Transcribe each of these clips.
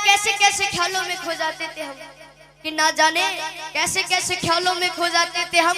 कैसे कैसे ख्यालों में खो जाते थे हम, कि ना जाने कैसे कैसे ख्यालों में खो जाते थे हम।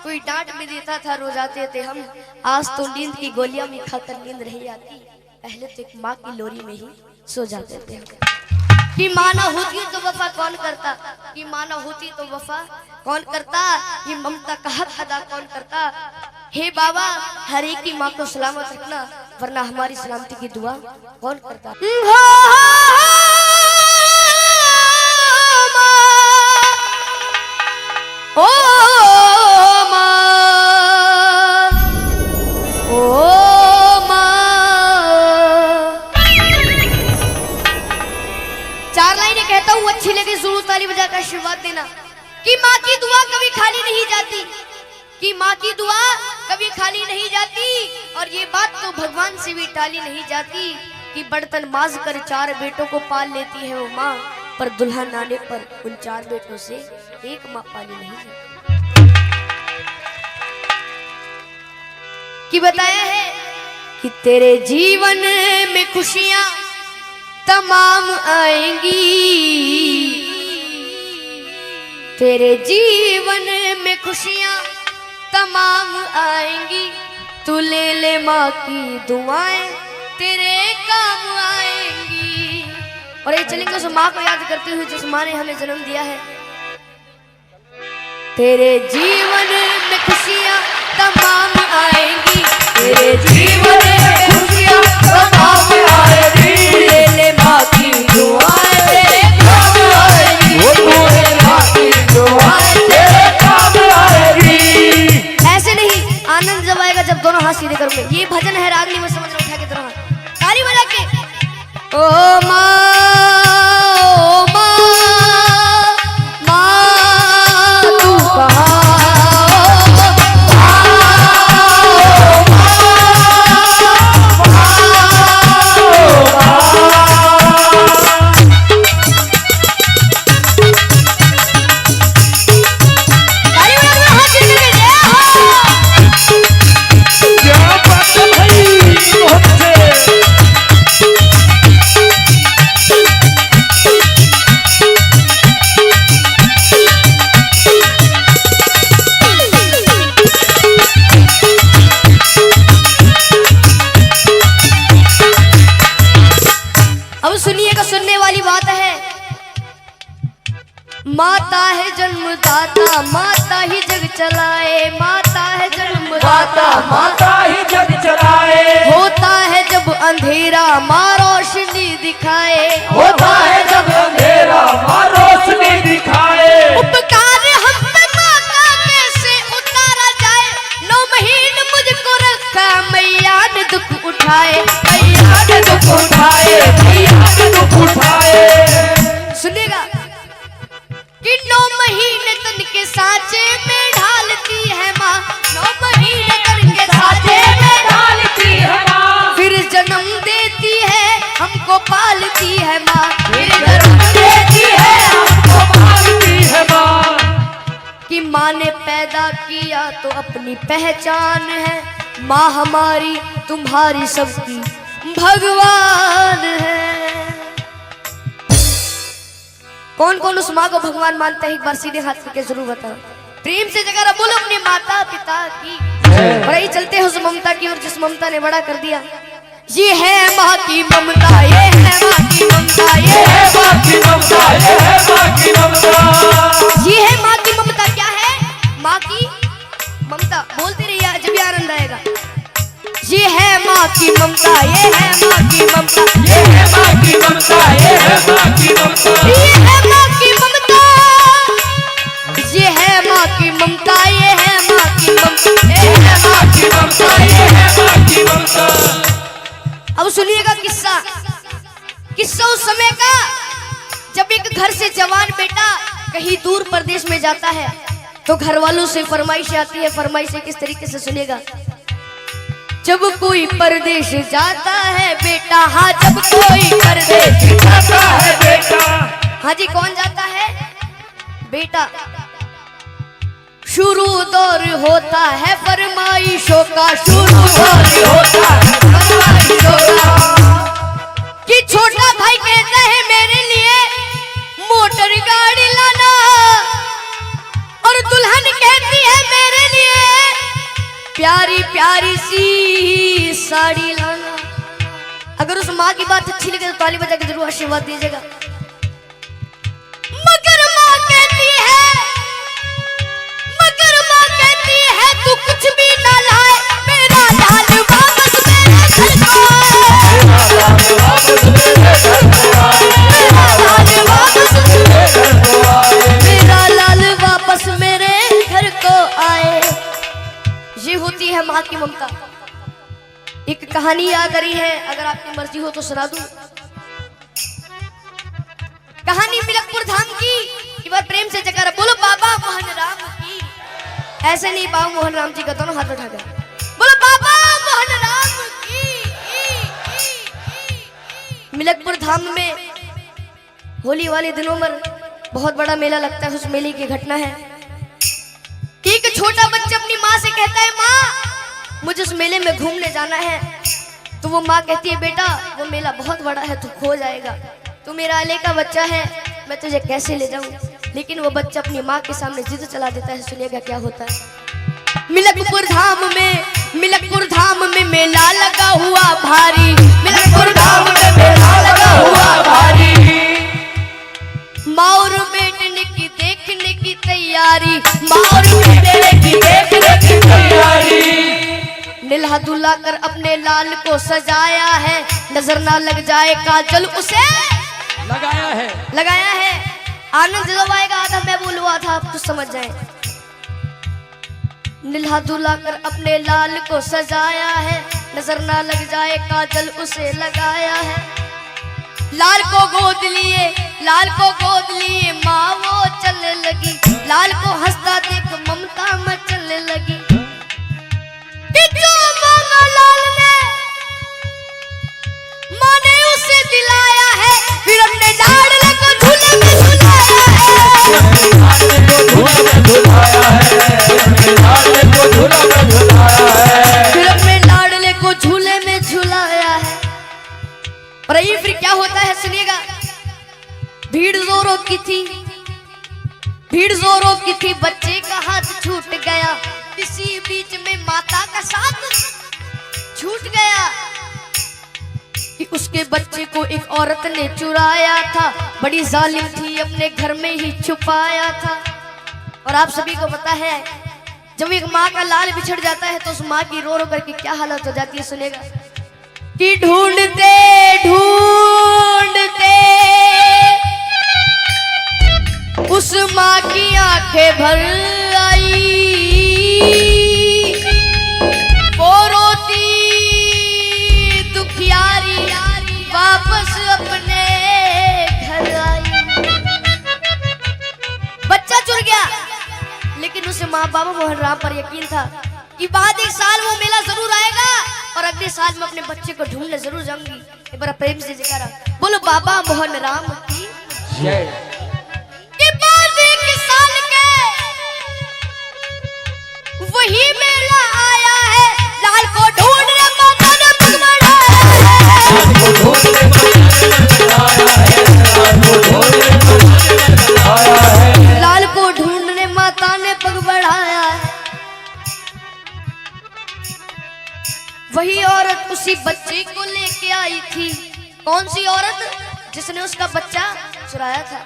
कोई डांट भी देता था रो जाते थे हम। आज तो नींद की गोलियां भी खाकर नींद नहीं आती, पहले तो एक माँ की लोरी में ही सो जाते थे हम। कि माँ ना होती तो वफा कौन करता, कि माँ ना होती तो वफा कौन करता, कि ममता का हक अदा कौन करता। हे बाबा हर एक की माँ को सलामत रखना, वरना हमारी सलामती की दुआ कौन करता। ओ माँ, ओ माँ। चार लाइनें कहता हूँ, अच्छी लगे जरूर ताली बजाकर आशीर्वाद देना। कि माँ की दुआ कभी खाली नहीं जाती, कि माँ की दुआ कभी खाली नहीं जाती। और ये बात तो भगवान से भी टाली नहीं जाती, कि बर्तन माज कर 4 बेटों को पाल लेती है वो माँ, पर दुल्हन आने पर उन 4 बेटों से एक माँ पाली नहीं जाती। कि बताया है कि तेरे जीवन में खुशियां तमाम आएंगी, तेरे जीवन में खुशियां तमाम आएंगी। तू ले ले माँ की दुआएं तेरे काम आएंगी। और ये चलेंगे उस माँ को याद करते हुए जिस माँ ने हमें जन्म दिया है। तेरे जीवन में खुशियां तमाम आएंगी, तेरे जीवन में खुशियां तमाम आएंगी। ले ले माँ की दुआएं तेरे काम आएंगी, ले माँ की दुआएं तेरे काम आएंगी। ऐसे नहीं, आनंद जब आएगा जब दोनों हाथ सीधे करोगे। ये भजन है रागनी में, समझ लो, उठा के दोनों हाथ ताली बजा के। ओ माँ, ओ माँ, माँ तू कहाँ। माता है जन्मदाता, माता ही जग चलाए, माता है जन्मदाता, माता ही जग चलाए। होता है जब अंधेरा माँ रोशनी दिखाए, होता है जब अंधेरा माँ रोशनी दिखाए। उपकार हम पे माँ का कैसे उतारा जाए, 9 महीने मुझको रखा मैया ने दुख उठाए, मैया ने दुख उठाए, मैया ने दुख उठाए। सुनिएगा कि 9 महीने तन के सांचे में ढालती है माँ, 9 महीने तन के सांचे में ढालती है माँ। फिर जन्म देती है हमको पालती है माँ, फिर जन्म देती है हमको पालती है माँ। कि माँ ने पैदा किया तो अपनी पहचान है, माँ हमारी तुम्हारी सबकी भगवान है। कौन कौन उस माँ को भगवान मानता है, एक बार सीधे हाथ करके जरूर बताओ। प्रेम से जगह बोलो अपने माता पिता की। और यही चलते हैं उस ममता की ओर जिस ममता ने बड़ा कर दिया। ये है माँ की ममता, ये है माँ की ममता, ये है माँ की ममता, ये है माँ की ममता। ये है माँ की ममता। क्या है माँ की ममता? बोलते रहिए जब भी आनंद आएगा। ये है माँ की ममता, ये है माँ की ममता, ये है माँ की ममता, ये है माँ की ममता, ये है माँ की ममता, ये है माँ की ममता, ये है माँ की ममता, ये है माँ की ममता, ये है माँ की ममता। अब सुनिएगा किस्सा। किस्सा उस समय का जब एक घर से जवान बेटा कहीं दूर प्रदेश में जाता है तो घर वालों से फरमाइश आती है। फरमाइश किस तरीके से सुनेगा। जब कोई परदेश जाता है बेटा, हाँ जब कोई परदेश जाता है बेटा, हाँ जी कौन जाता है बेटा। शुरू दौर होता है फरमाइशों का, शुरू दौर होता है फरमाइशों का। कि छोटा भाई कहता है मेरे लिए प्यारी सी साड़ी लाना। अगर उस माँ की बात अच्छी लगे तो ताली बजा के जरूर आशीर्वाद दीजिएगा। मगर माँ कहती है तू कुछ भी ना लाए, मेरा लाल वापस मेरे घर को आए, मेरा लाल वापस मेरे घर को आए, मेरा लाल वापस मेरे घर को आए, मेरा लाल वापस मेरे घर को आए। ये होती है माँ की ममता। एक कहानी याद आ रही है, अगर आपकी मर्जी हो तो सुना दूं। कहानी मिलकपुर धाम की। एक बार प्रेम से जयकारा बोलो बाबा मोहन राम की। ऐसे नहीं, बाबा मोहन राम जी का दोनों हाथ उठा कर बोलो बाबा मोहन राम की। मिलकपुर धाम में होली वाले दिनों में बहुत बड़ा मेला लगता है। उस मेले की घटना है, एक छोटा बच्चा अपनी माँ से कहता है माँ मुझे उस मेले में घूमने जाना है। तो वो माँ कहती है बेटा वो मेला बहुत बड़ा है, तू खो जाएगा, तू मेरा अले का बच्चा है, मैं तुझे कैसे ले जाऊं। लेकिन वो बच्चा अपनी माँ के सामने जिद चला देता है। सुनिएगा क्या होता है। मिलकपुर धाम में मेला लगा हुआ भारी, मिलकपुर धाम में मेला लगा हुआ भारी, माँ और बेटने की देखने की तैयारी, माँ और बेटने की देखने की तैयारी। निल्हा दुल्हा कर अपने लाल को सजाया है, नजर ना लग जाए काजल उसे लगाया है। आनंद जब आएगा आधा मैं बोलूआ था, आप कुछ समझ जाए। निल्हा दुल्हा कर अपने लाल को सजाया है, नजर ना लग जाए काजल उसे लगाया है। लाल को गोद लिए माँ वो चलने लगी, लाल को हंसता देख ममता मचलने लगी। लाल ने माँ ने उसे दिलाया है, फिर अपने लाडले को झूले में झुलाया है। और ये फिर क्या होता है सुनिएगा। भीड़ जोरों की थी, बच्चे का हाथ छूट गया, इसी बीच में माता का साथ छूट गया कि उसके बच्चे को एक औरत ने चुराया था, बड़ी जालिम थी, अपने घर में ही छुपाया था। और आप सभी को पता है जब एक माँ का लाल बिछड़ जाता है तो उस माँ की रो रो करके क्या हालत हो जाती है। सुनेगा कि ढूंढते उस माँ की आंखें भर आई, वो रोती दुखियारी वापस अपने घर आई। बच्चा चुर गया, लेकिन उसे माँ बाबा मोहन राम पर यकीन था कि बाद एक साल वो मेला जरूर आएगा और अगले साल मैं अपने बच्चे को ढूंढने जरूर जाऊंगी। एक बार प्रेम से जयकारा बोलो बाबा मोहन राम की जय। बाद एक साल के वही मेला आया है, लाल को ढूंढने माता ने पग बढ़ाया है, लाल को ढूंढने माता ने पग बढ़ाया है। वही औरत उसी बच्चे को लेके आई थी। कौन सी औरत? जिसने उसका बच्चा चुराया था।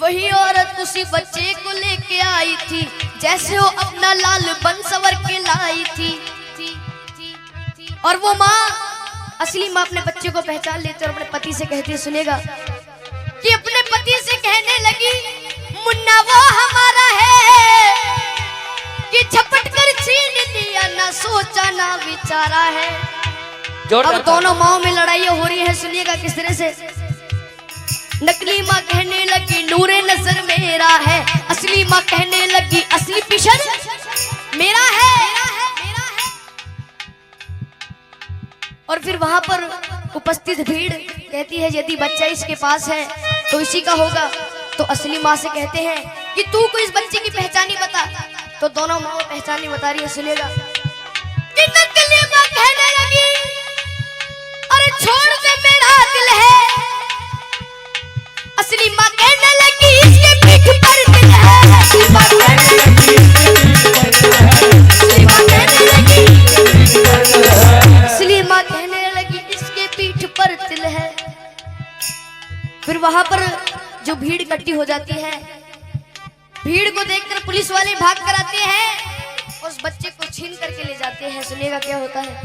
वही औरत उसी बच्चे को लेके आई थी, जैसे वो अपना लाल बन सवर के लाई थी। और वो माँ, असली माँ अपने बच्चे को पहचान लेती और अपने पति से कहती है, सुनेगा कि अपने पति से कहने लगी मुन्ना वो हमारा है कि झपट कर छीन लिया, ना सोचा ना विचारा है। अब दोनों माओ में लड़ाई हो रही है। सुनिएगा किस तरह से। नकली माँ कहने लगी नूरे नजर मेरा है, असली माँ कहने लगी असली पिशन मेरा है। और फिर वहां पर उपस्थित भीड़ कहती है यदि बच्चा इसके पास है तो इसी का होगा। तो असली माँ से कहते हैं कि तू को इस बच्चे की पहचानी बता। तो दोनों माँ पहचानी बता रही है। सुनेगा कि नकली माँ कहने लगी अरे छोड़ दे मेरा दिल है, असली माँ कहने लगी इसके पीठ पर दिल है, असली माँ कहने लगी फिर वहां पर जो भीड़ इकट्ठी हो जाती है, भीड़ को देखकर पुलिस वाले भाग कर आते हैं, उस बच्चे को छीन करके ले जाते हैं। सुनिएगा क्या होता है।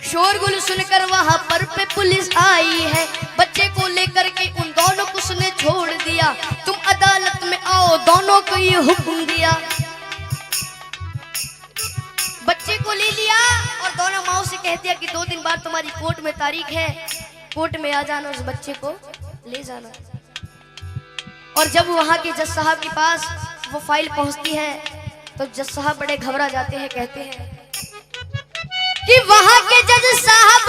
शोरगुल सुनकर वहां पर पे पुलिस आई है, बच्चे को लेकर के उन दोनों को उसने छोड़ दिया। तुम अदालत में आओ, दोनों को ये हुक्म दिया। बच्चे को ले लिया और दोनों माओ से कह दिया कि 2 दिन बाद तुम्हारी कोर्ट में तारीख है, कोर्ट में आ जाना, उस बच्चे को ले जाना। और जब वहां के जज साहब के पास वो फाइल पहुंचती है तो जज साहब बड़े घबरा जाते हैं, कहते हैं कि वहां के जज साहब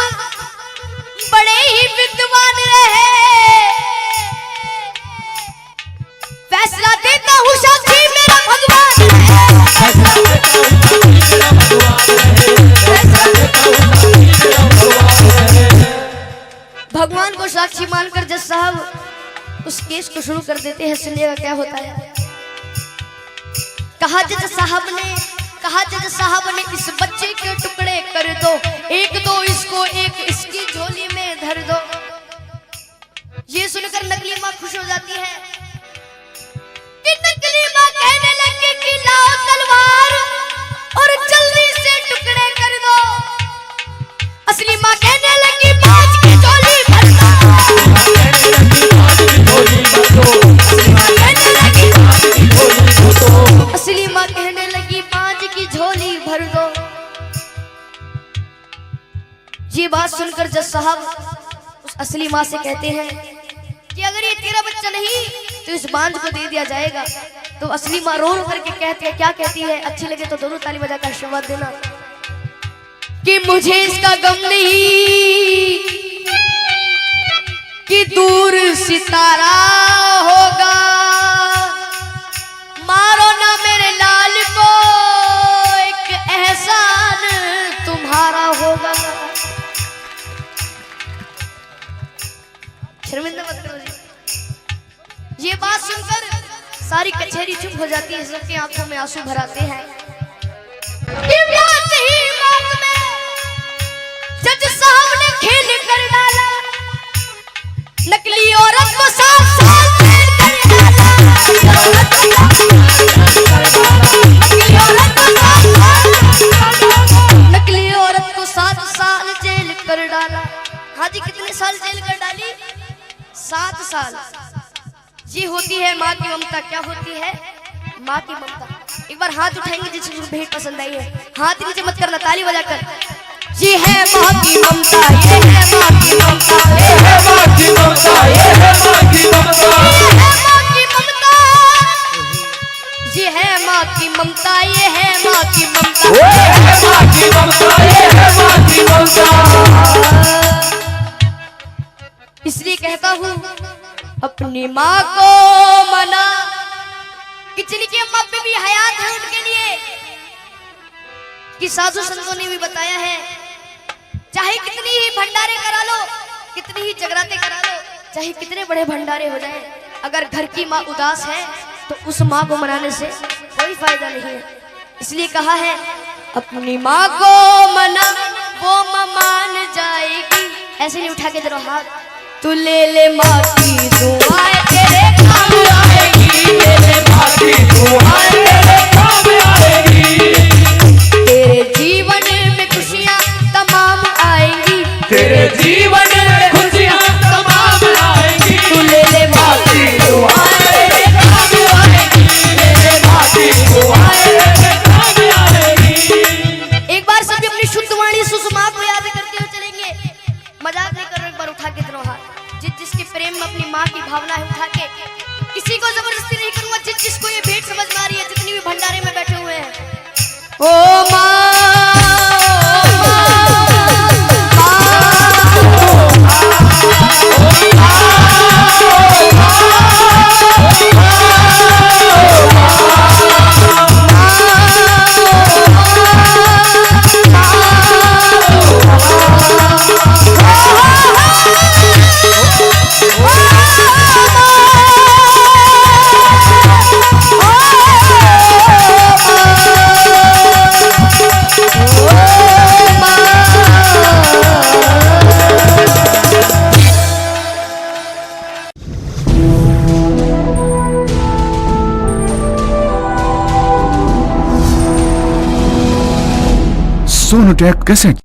बड़े ही विद्वान रहे, फैसला देता हूं साक्षी मेरा भगवान भगवान को साक्षी मानकर जज साहब उस केस को शुरू कर देते हैं। सुनिएगा क्या होता है। कहा जज साहब ने इस बच्चे के टुकड़े कर दो, एक दो इसको, एक इसकी झोली में धर दो। ये सुनकर नकली माँ खुश हो जाती है कि नकली माँ कहने लगी कि लाओ तलवार और जल्दी से टुकड़े कर दो। असली माँ कहने लगी बाज की झोली भर दो। असली माँ कहने लगी बाज की झोली भर दो। ये बात सुनकर जज साहब उस असली माँ से कहते हैं कि अगर ये तेरा बच्चा नहीं तो इस बांझ को दे दिया जाएगा। तो असली माँ रो रो करके कहती है, क्या कहती है, अच्छी लगे तो दोनों ताली बजाकर आशीर्वाद देना कि मुझे इसका गम नहीं कि दूर सितारा होगा, मारो ना मेरे लाल को, एक एहसान तुम्हारा होगा। शर्मिंदा मत करो जी। ये बात सुनकर सारी कचहरी चुप हो जाती है, सबकी आंखों में आंसू भर आते हैं। जज साहब ने खेल कर डाला, नकली औरत को 7 साल जेल कर डाला। नकली औरत को 7 साल जेल कर डाला। हाँ जी, कितने साल जेल कर डाली? 7 साल। ये होती है माँ की ममता। क्या होती है? माँ की ममता। एक बार हाथ उठाएंगे जिसको भेंट पसंद आई है, हाथ नीचे मत करना, ताली बजाकर। ये है माँ की ममता, ये है माँ की ममता, ये है माँ की ममता, ये है माँ की ममता, ये है माँ की ममता, ये है माँ की ममता, ये है माँ की ममता, ये है माँ की ममता। इसलिए कहता हूँ अपनी माँ को मना कि जिनकी अम्मा पे भी हयात है उनके लिए, कि साधु संतों ने भी बताया है, चाहे कितनी ही भंडारे करा लो, कितनी ही जगराते करा लो, चाहे कितने बड़े भंडारे हो जाए, अगर घर की माँ उदास है तो उस माँ को मनाने से कोई फायदा नहीं है। इसलिए कहा है अपनी माँ को मना, वो माँ मान जाएगी। ऐसे नहीं उठा के जरा हाथ, तू ले ले माँ की दुआएं तेरे काम आएगी, ले ले माँ की दुआएं तेरे काम आएगी। तेरे जीवन में खुशियाँ तमाम आएंगी, तेरे जीवन में खुशियाँ तमाम आएंगी। तू ले ले माँ की दुआएं तेरे काम आएगी, ले ले माँ की दुआएं तेरे काम आएगी। एक बार सभी अपनी शुद्ध वाणी सुषमा को याद करते हुए चलेंगे। मजाक नहीं कर रहे, एक बार उठा के दोनों हाथ। जिसके प्रेम में अपनी माँ की भावना है उठा के, किसी को जबरदस्ती नहीं करूंगा। जिसको ये भेंट समझ में आ रही है, जितनी भी भंडारे में बैठे हुए हैं, ओ माँ सोनोटेक कैसेट।